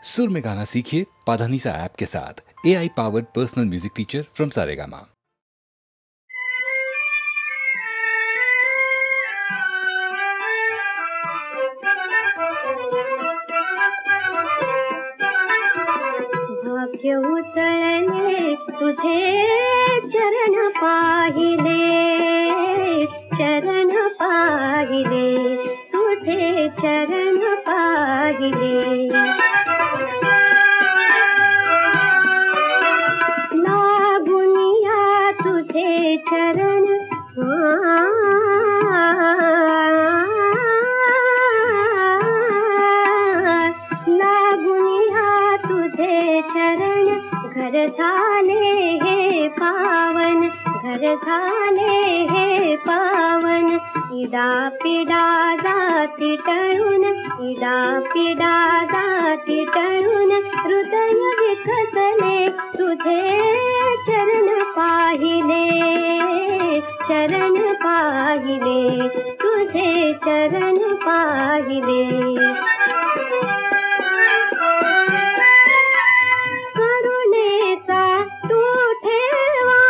सुर में गाना सीखिए पाधानीसा ऐप के साथ। AI powered personal music teacher from Saregama. भाग्य उतळले तुझे चरण पाहिले, चरण पाहिले, तुझे चरण पाहिले। लागुनिया तुझे चरण लागुनिया तुझे चरण, घर झाले हे पावन, घर झाले हे पावन। इडा पिडा जाती टळून, इडा पिडा जाती टळून, हृदय विकसले तुझे चरण पाहिले, चरण पाहिले, तुझे चरण पाहिले। करुणेचा तू ठेवा,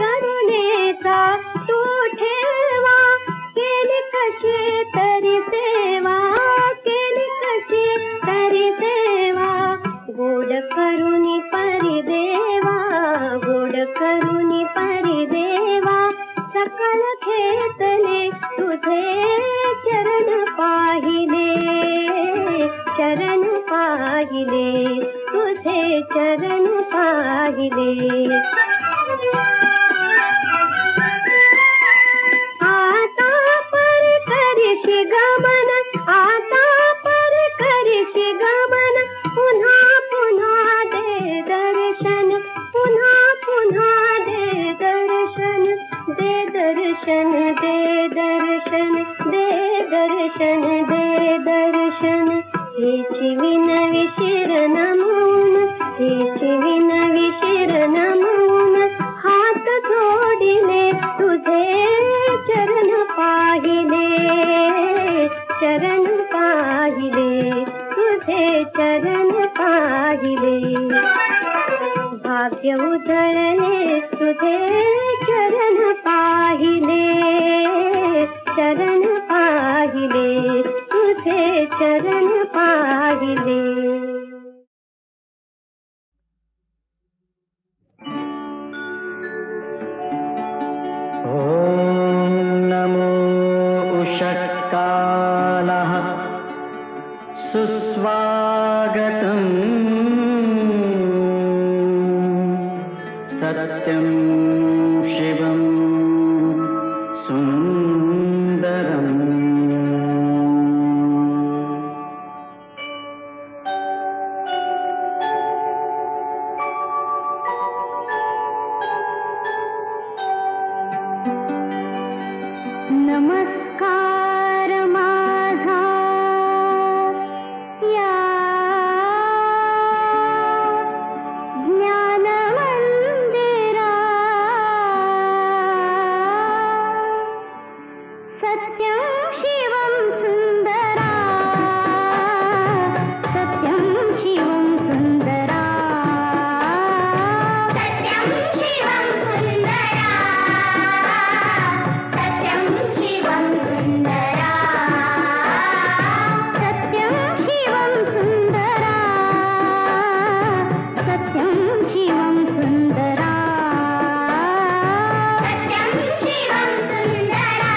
करुणेचा तू ठेवा, केली कशी तरी सेवा, केली कशी तरी सेवा। गोड करुणी परिदेवा, गोड करुणी परिदेवा। सकल खेतले तुझे चरण पाहिले, चरण पाहिले, तुझे चरण पाहिले। आता पर करशी गमन, आता पर करशी गमन, पुन्हा पुन्हा दे दर्शन, पुन्हा पुन्हा दे दर्शन, दे दर्शन, दे दर्शन, दे दर्शन, दे दर्शन। हेची विनवी शिर नमून, हेची विनवी शिर नमून, हात जोडिले तुझे चरण पाहिले, चरण पाहिले, तुझे चरण पाहिले। भाग्य उधळले तुझे चरण पाहिले, चरण पाहिले, तुझे चरण पाहिले। सुस्वागतम् सत्यं शिवं सुन्दरम्। नमस्कार माझा या ज्ञान मंदिरा, सत्यं शिवं सुंदरा, सत्यं शिवं सुंदरा, सत्यं शिवं सुंदरा, सत्यं शिवं सुंदरा, सत्यं शिवं सुंदरा, सत्यं शिवं सुंदरा, सत्यं शिवं सुंदरा,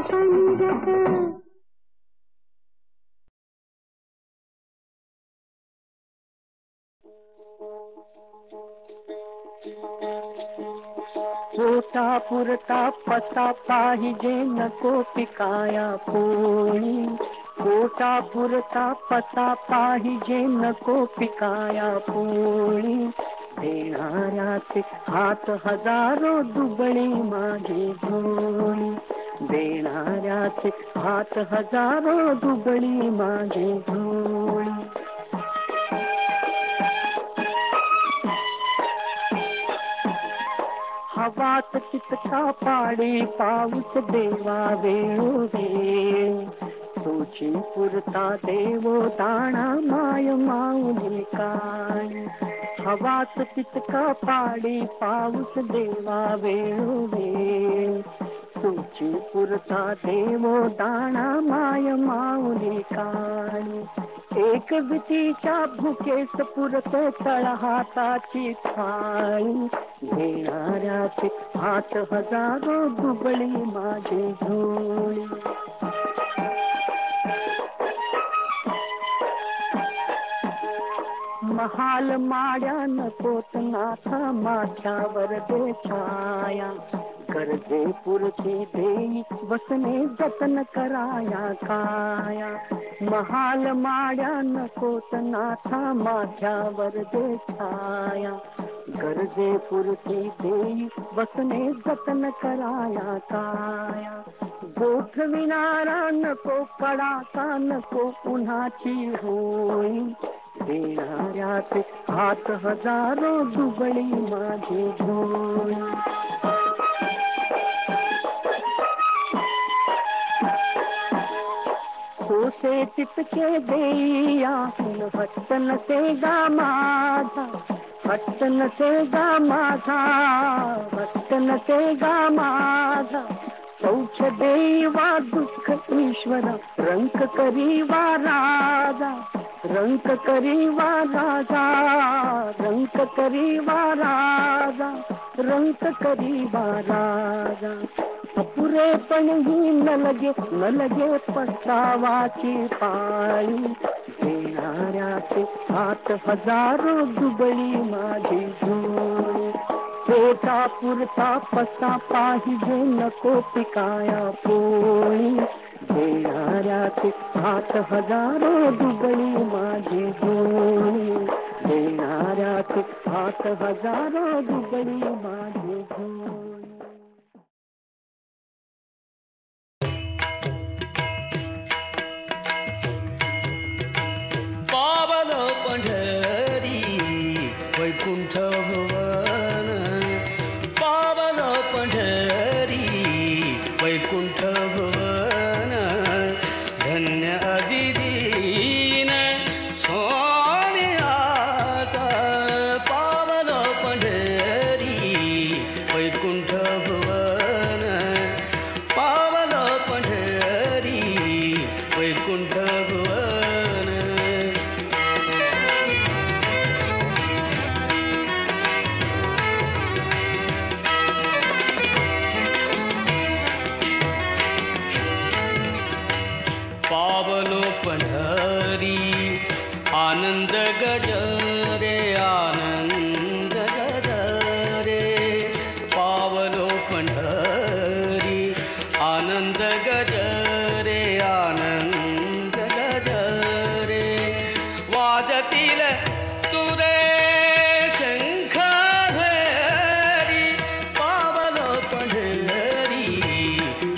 संगत पोटा पुरता पसा पाहिजे नको पिकाया पोळी पोटा पुरता पसा पाहिजे नको पिकाया पोळी देणाऱ्याचे हात हजारो दुबळी माझी झोळी देणाऱ्याचे हात हजारो दुबळी माझी झोळी हवाच तितका पाडी पाऊस देवा वेळोवेळी सोची पुरता देवो दाणा माय माऊली काय हवाच तितका पाडी पाऊस देवा वेळोवेळी सोची पुरता देवो दाणा माय माऊली काय एक भीतीच्या भुकेस पुरतो तळ हाताची थाळी देणाऱ्याचे हात हजारो दुबळी माझी झोळी महाल माड्या नकोत नाथा माथ्यावर दे छाया गरजे पुरती देई बसने जतन कराया काया महाल माड्या नकोत नाथा माथ्यावर दे छाया गरजे पुरती देई बसने जतन कराया काया गोठविणारा नको कडाका नको उन्हाची होळी देणाऱ्याचे हात हजारो दुबळी माझी झोळी सोसे तितके देईया हट्ट नसेगा माझा हट्ट नसेगा माझा हट्ट नसेगा माझा सौच देवा दुःख ईश्वरा रंक करीवा राजा रंक करीवा राजा रंक करीवा राजा रंक करीवा राजा अपुरेपण ही न लगे पस्तावाची पाळी देणाऱ्याचे हात हजारो दुबळी माझी झोळी पोटा पुरता पसा पाहिजे नको पिकाया पोळी देणाऱ्याचे हात हजारो दुबळी माझी झोळी देणाऱ्याचे हात हजारो दुबळी माझी झोळी वैकुंठ भुवन पावन पंढरी वैकुंठ भुवन धन्य अभिदीन सोनियाचा पावन पंढरी वैकुंठ भुवन पावन पंढरी वैकुंठ भुवन पावलो पंढरी आनंद गजरे आनंद गजरे पावलो पंढरी आनंद गजरे आनंद गजरे वाजतील तुरे शंख भैरी पावलो पंढरी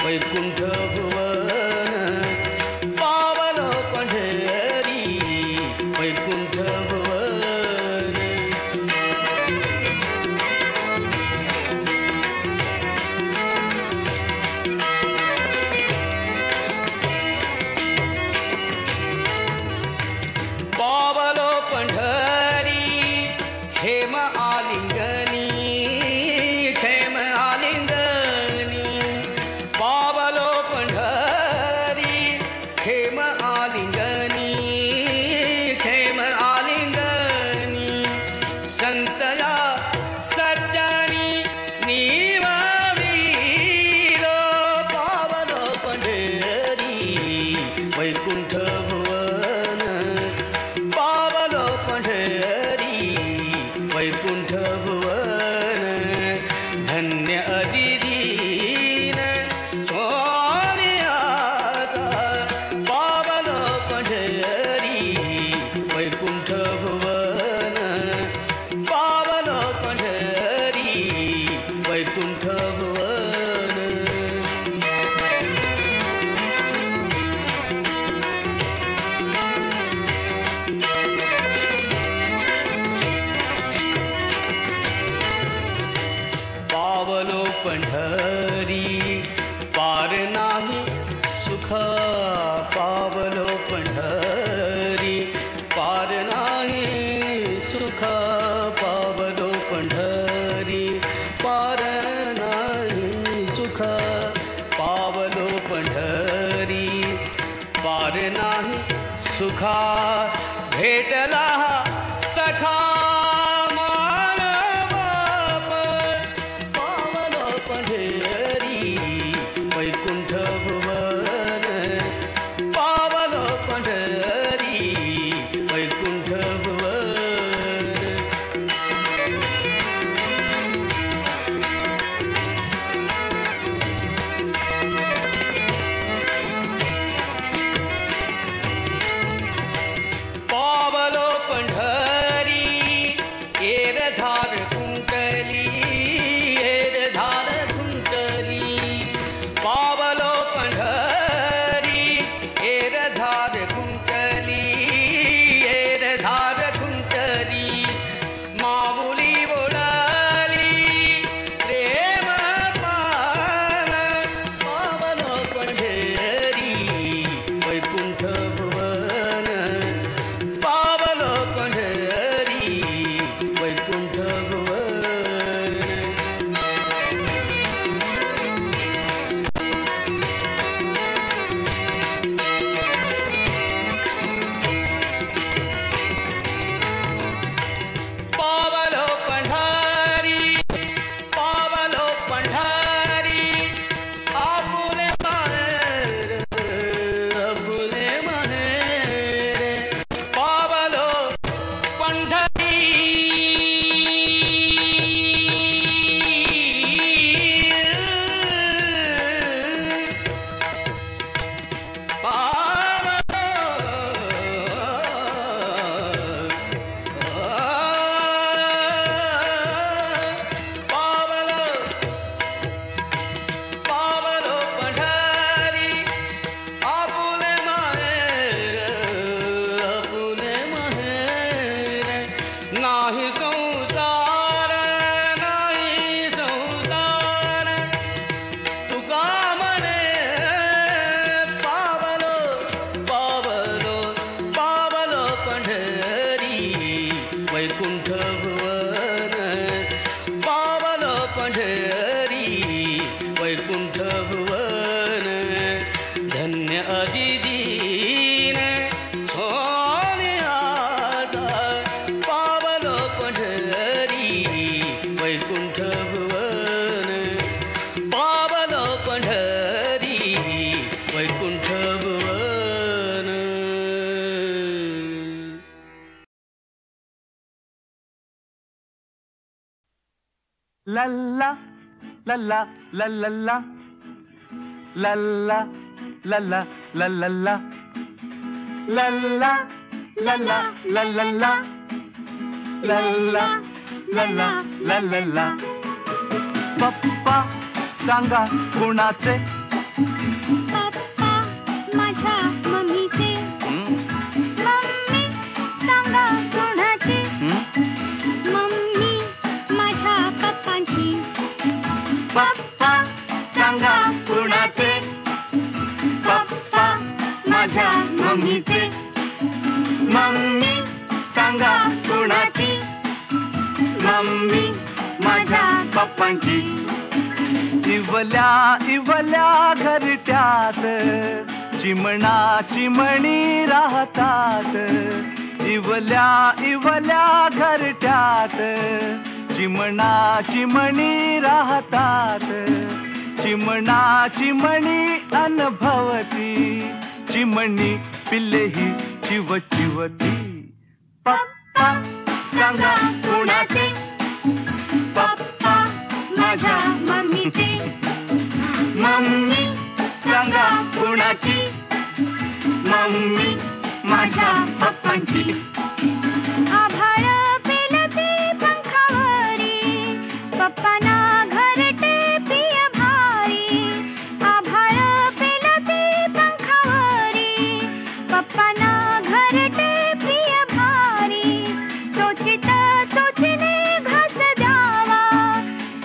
वैकुंठ भुवन पावलो पंढरी वैकुंठ भुवन पंढरी पार नाही सुख पावलो पंढरी पार नाही सुख पावलो पंढरी पार नाही सुख पावलो पंढरी पार नाही सुखा भेटला सखा वैकुंठ भुवन पावलो पंढरी वैकुंठ भुवन पावलो पंढरी एरधार कुंटली एरधार कुंटली पावलो पंढरी एरधार कुंटली एरधार कुंटली माऊली बोलाली प्रेम पान पावलो पंढरी वैकुंठ भुवन पावलो पंढरी वैकुंठ भुवन पावलो पंढरी पावलो पंढरी आपुले माहेर आपुले माहेर पावलो पंढरी पावलो पावलो पंढरी आपुले माहेर आपुले माहेर नाही संसार नाही संसार तुका म्हणे पावलो पावलो पावलो पंढरी वैकुंठ भुवन पावलो पंढरी वैकुंठ भुवन धन्य अजिदीन होने आता पावलो पंढरी वैकुंठ भुवन पावलो पंढरी वैकुंठ भुवन लल्ला लल्ला लल्ला लल्ला लल्ला लल्ला लल्ला लल्ला लल्ला लल्ला लल्ला लल्ला पप्पा सांगा कुणाचे पप्पा माझ्या मम्मीचे मम्मी सांगा कोणाची मम्मी माझ्या पप्पांची पप्पा सांगा कुणाचे पप्पा माझ्या मम्मीचे मम्मी सांगा कुणाची मम्मी माझ्या पप्पांची इवल्या इवल्या घरट्यात चिमणा चिमणी राहतात इवल्या इवल्या घरट्यात चिमणा चिमणी राहतात चिमणा चिमणी अनुभवती चिमणी पिल्लेही चिव चिवती पप्पा सांगा कुणाचे पप्पा माझ्या मम्मीचे मम्मी सांगा कुणाची मम्मी माझ्या पप्पांची आभाळ पेलते पंखावरी पप्पाना घरटे प्रिय भारी आभाळ पेलते पंखावरी पप्पाना घरटे प्रिय भारी चोचित चोचीने घास द्यावा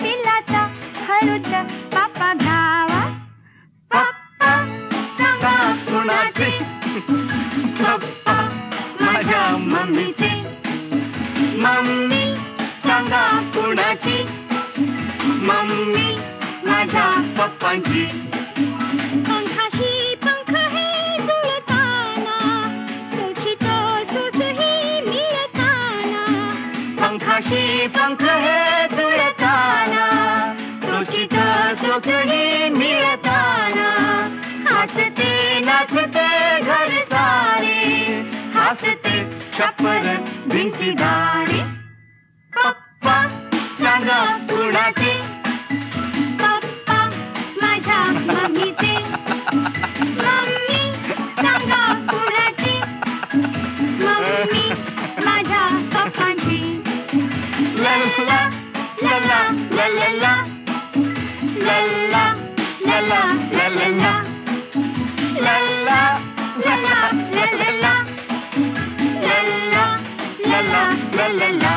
पिल्लाचा हळूच पापा घ्या पप्पाचे, पप्पा माझ्या मम्मीचे. मम्मी सांगा कुणाची, मम्मी माझ्या पप्पांची. पंखाशी पंख हे जुळताना, चोचीत चोचही मिळताना. पंखाशी पंख हे जुळताना, चोचीत चोचही मिळताना. हसते नाचते घर सारे, हसते छप्पर भिंतीदारे. पप्पा सांगा कुणाचे, पप्पा माझ्या मम्मीचे. मम्मी सांगा कुणाची, मम्मी माझ्या पप्पांची. लल्ला लल्ला लल्ला, लल्ला लल्ला लल्ला, लल्ला लल्ला लल्ला, लल्ला लल्ला लल्ला.